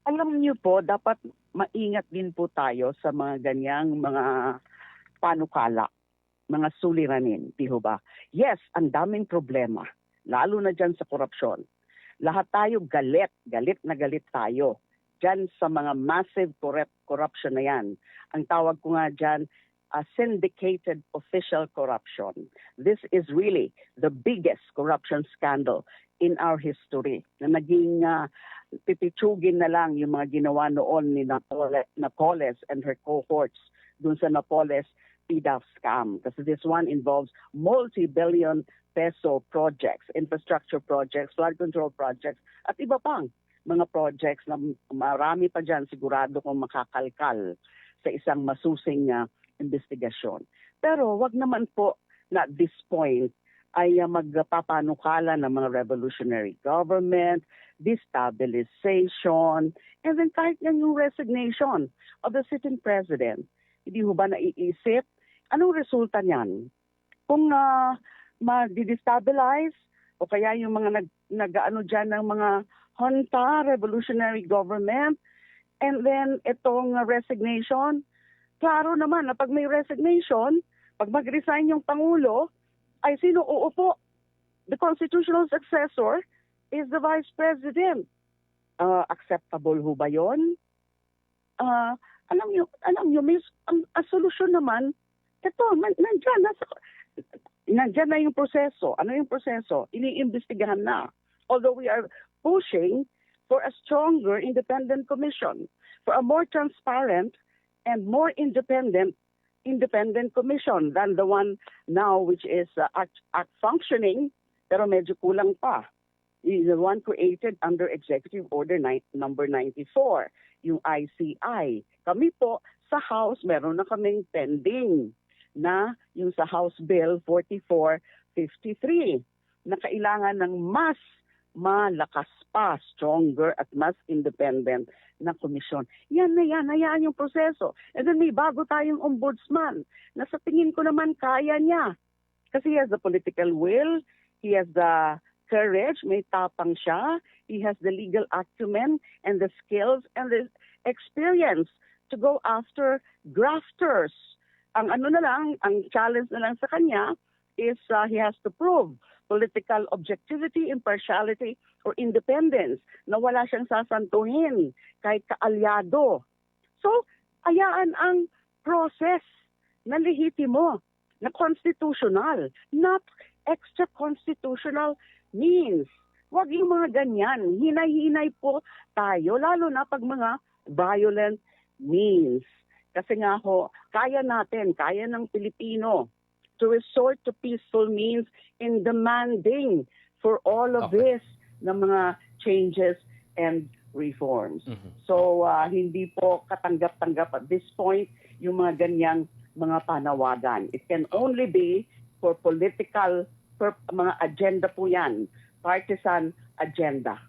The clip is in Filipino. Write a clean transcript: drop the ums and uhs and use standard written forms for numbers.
Alam niyo po, dapat maingat din po tayo sa mga ganyang mga panukala, mga suliranin, di ho ba? Yes, ang daming problema, lalo na dyan sa korupsyon. Lahat tayo galit, galit na galit tayo dyan sa mga massive corruption na yan. Ang tawag ko nga dyan, syndicated official corruption. This is really the biggest corruption scandal in our history na naging pipitsugin na lang yung mga ginawa noon ni Napoles and her cohorts dun sa Napoles PDAF scam. Kasi this one involves multi-billion peso projects, infrastructure projects, flood control projects, at iba pang mga projects na marami pa dyan sigurado kung makakalkal sa isang masusing investigasyon. Pero wag naman po na at this point ay magpapanukala ng mga revolutionary government, destabilization, and then kahit yan yung resignation of the sitting president. Hindi ho ba naiisip? Anong resulta niyan? Kung ma-destabilize o kaya yung mga nag-ano dyan ng mga junta, revolutionary government, and then itong resignation, klaro naman na pag may resignation, pag mag-resign yung Pangulo, ay sino uupo? The constitutional successor is the Vice President. Acceptable ho ba yun? Alam nyo, miss, ang solusyon naman, ito, nandyan na yung proseso. Ano yung proseso? Iniimbestigahan na. Although we are pushing for a stronger independent commission, for a more transparent and more independent commission than the one now which is act functioning pero medyo kulang pa. Is the one created under Executive Order number 94, yung ICI. Kami po sa House, meron na kaming pending na yung sa House Bill 4453 na kailangan ng mas malakas pa, stronger at mas independent na komisyon. Yan na yan, hayaan yung proseso. And then may bago tayong ombudsman na sa tingin ko naman kaya niya. Kasi he has the political will, he has the courage, may tapang siya, he has the legal acumen and the skills and the experience to go after grafters. Ang ano na lang, ang challenge na lang sa kanya is he has to prove political objectivity, impartiality, or independence na wala siyang sasantuhin kahit kaalyado. So, hayaan ang process na lehitimo, na constitutional, not extra-constitutional means. Huwag yung mga ganyan. Hinay-hinay po tayo, lalo na pag mga violent means. Kasi nga ho, kaya natin, kaya ng Pilipino to resort to peaceful means in demanding for all of this na mga changes and reforms. So, hindi po katanggap-tanggap at this point yung mga ganyang mga panawagan. It can only be for political, mga agenda po yan, partisan agenda.